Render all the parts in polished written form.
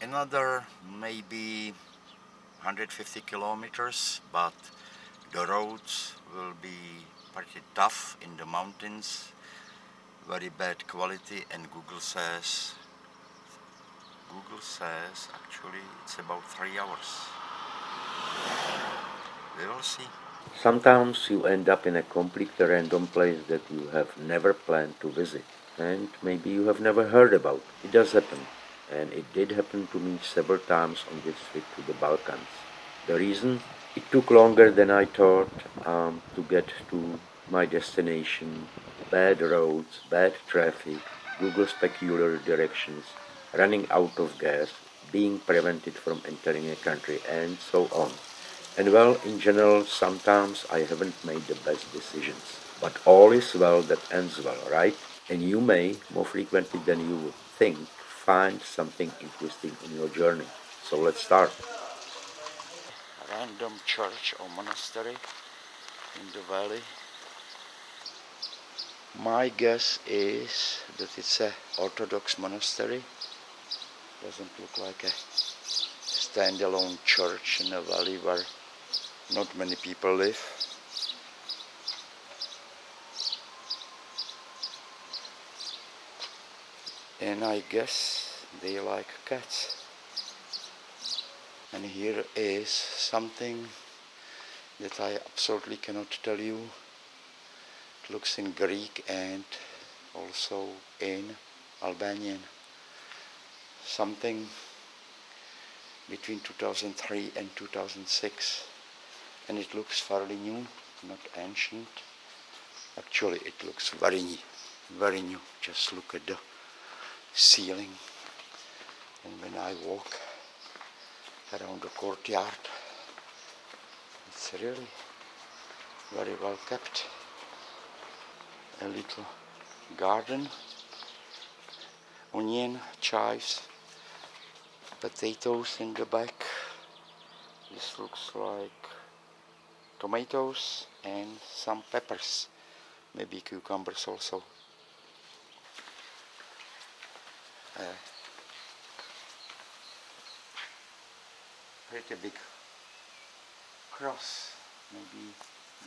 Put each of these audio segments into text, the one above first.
Another maybe 150 kilometers, but the roads will be pretty tough in the mountains, very bad quality, and Google says actually it's about 3 hours. We will see. Sometimes you end up in a completely random place that you have never planned to visit, and maybe you have never heard about. It does happen, and it did happen to me several times on this trip to the Balkans. The reason? It took longer than I thought to get to my destination. Bad roads, bad traffic, Google's peculiar directions, running out of gas, being prevented from entering a country, and so on. And well, in general, sometimes I haven't made the best decisions. But all is well that ends well, right? And you may, more frequently than you would think, find something interesting in your journey. So let's start. Random church or monastery in the valley. My guess is that it's a Orthodox monastery. Doesn't look like a standalone church in a valley where not many people live. And I guess they like cats. And here is something that I absolutely cannot tell you. It looks in Greek and also in Albanian. Something between 2003 and 2006. And it looks fairly new, not ancient. Actually, it looks very new. Just look at the ceiling. And when I walk around the courtyard, it's really very well kept. A little garden, onion, chives, potatoes in the back. This looks like tomatoes and some peppers, maybe cucumbers also. Pretty big cross. Maybe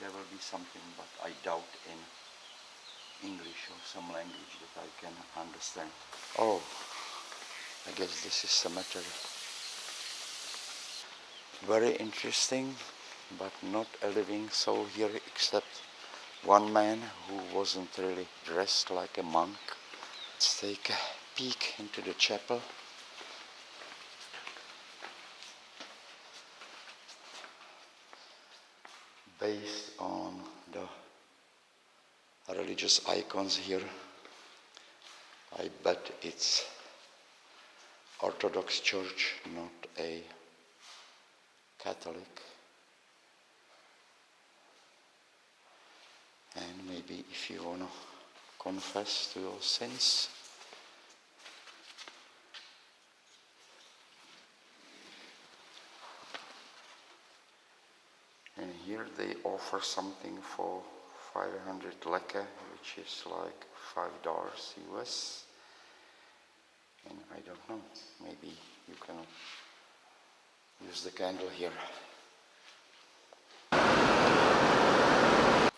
there will be something, but I doubt in English or some language that I can understand. Oh, I guess this is cemetery. Very interesting, but not a living soul here except one man who wasn't really dressed like a monk. Let's take a peek into the chapel. Based on the religious icons here, I bet it's Orthodox Church, not a Catholic. And maybe if you want to confess to your sins, and here they offer something for 500 leka, which is like $5 US. And I don't know, maybe you can use the candle here.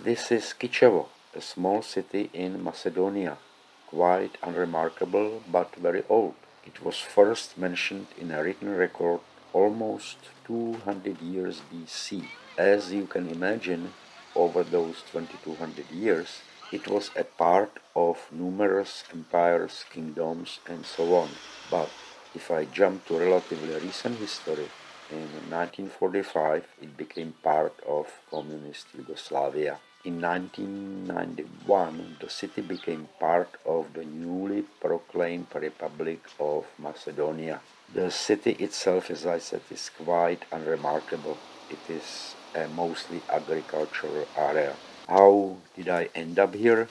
This is Kichevo, a small city in Macedonia, quite unremarkable but very old. It was first mentioned in a written record almost 200 years BC. As you can imagine, over those 2200 years, it was a part of numerous empires, kingdoms, and so on. But if I jump to relatively recent history, in 1945 it became part of communist Yugoslavia. In 1991, the city became part of the newly proclaimed Republic of Macedonia. The city itself, as I said, is quite unremarkable. It is a mostly agricultural area. How did I end up here?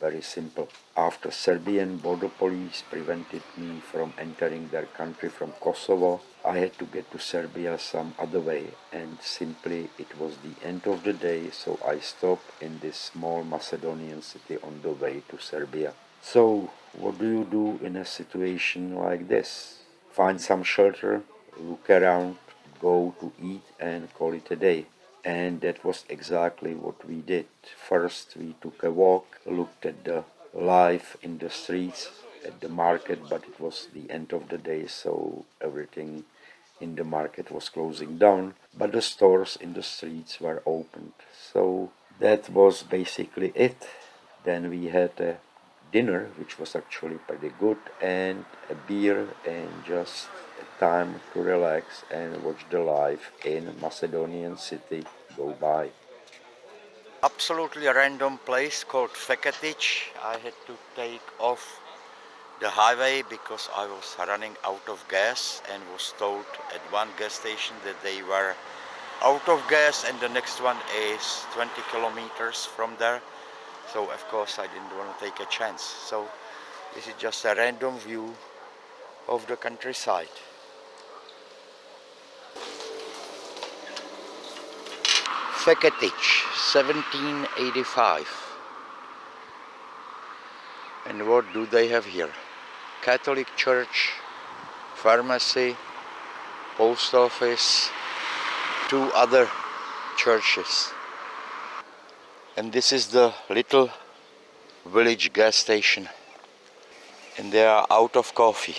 Very simple. After Serbian border police prevented me from entering their country from Kosovo, I had to get to Serbia some other way, and simply it was the end of the day, so I stopped in this small Macedonian city on the way to Serbia. So, what do you do in a situation like this? find some shelter, look around, go to eat and call it a day. And that was exactly what we did. First we took a walk, looked at the life in the streets, at the market, but it was the end of the day, so everything in the market was closing down, but the stores in the streets were opened. So that was basically it. Then we had a dinner, which was actually pretty good, and a beer, and just a time to relax and watch the life in Macedonian city go by. Absolutely a random place called Feketic. I had to take off the highway because I was running out of gas and was told at one gas station that they were out of gas and the next one is 20 kilometers from there. So of course I didn't want to take a chance. So this is just a random view of the countryside. Feketic, 1785. And what do they have here? Catholic church, pharmacy, post office, two other churches. And this is the little village gas station. And they are out of coffee.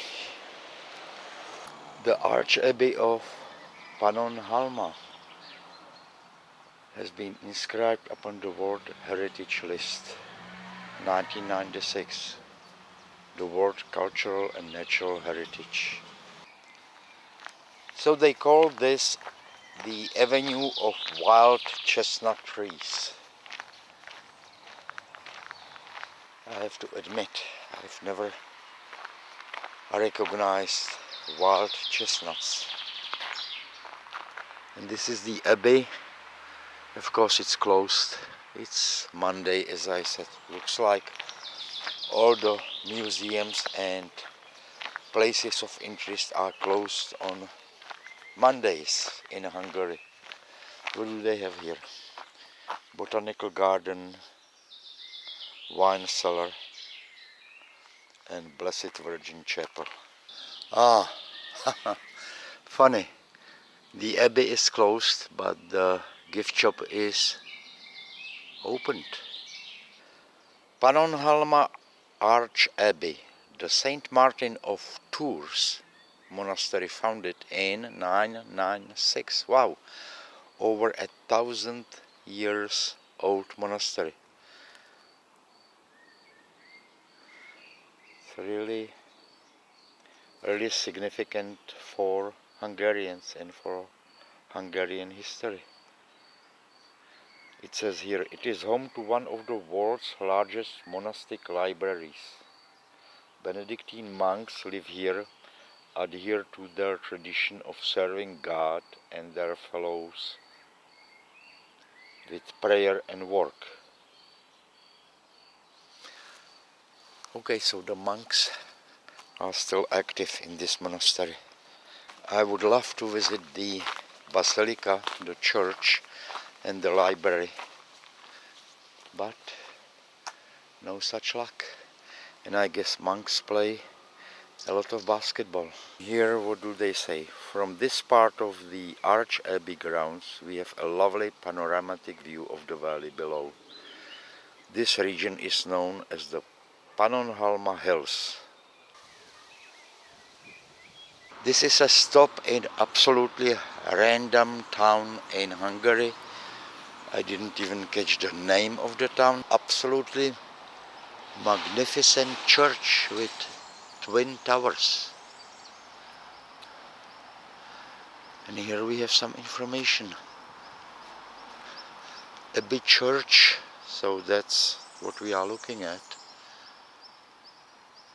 The Archabbey of Pannonhalma has been inscribed upon the World Heritage List 1996, the World Cultural and Natural Heritage. So they call this the Avenue of Wild Chestnut Trees. I have to admit, I've never recognized wild chestnuts. And this is the abbey. Of course it's closed. It's Monday, as I said. Looks like all the museums and places of interest are closed on Mondays in Hungary. What do they have here? Botanical garden, wine cellar, and Blessed Virgin Chapel. Ah, funny. The abbey is closed, but the gift shop is opened. Pannonhalma Archabbey, the Saint Martin of Tours monastery, founded in 996. Wow, over 1,000 years old monastery. It's really significant for Hungarians and for Hungarian history. It says here, it is home to one of the world's largest monastic libraries. Benedictine monks live here, adhere to their tradition of serving God and their fellows with prayer and work. Okay, so the monks are still active in this monastery. I would love to visit the basilica, the church, and the library, but no such luck. And I guess monks play a lot of basketball. Here, what do they say? From this part of the Archabbey grounds, we have a lovely panoramic view of the valley below. This region is known as the Pannonhalma Hills. This is a stop in absolutely random town in Hungary. I didn't even catch the name of the town. Absolutely magnificent church with twin towers. And here we have some information. A big church, so that's what we are looking at.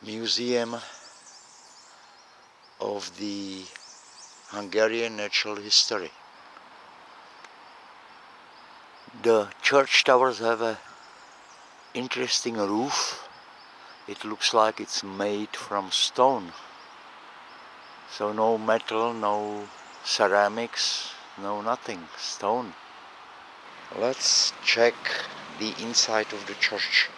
Museum of the Hungarian natural history. The church towers have a interesting roof. It looks like it's made from stone. So no metal, no ceramics, no nothing, stone. Let's check the inside of the church.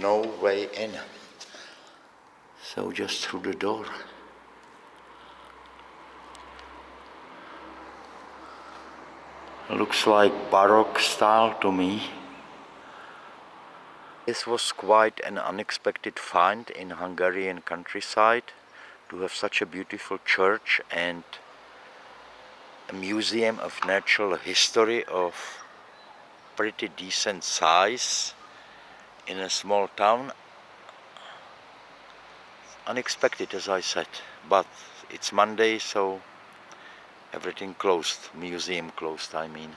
no way in. So just through the door. Looks like Baroque style to me. This was quite an unexpected find in Hungarian countryside, to have such a beautiful church and a museum of natural history of pretty decent size in a small town. Unexpected, as I said, but it's Monday, so everything closed, museum closed, I mean.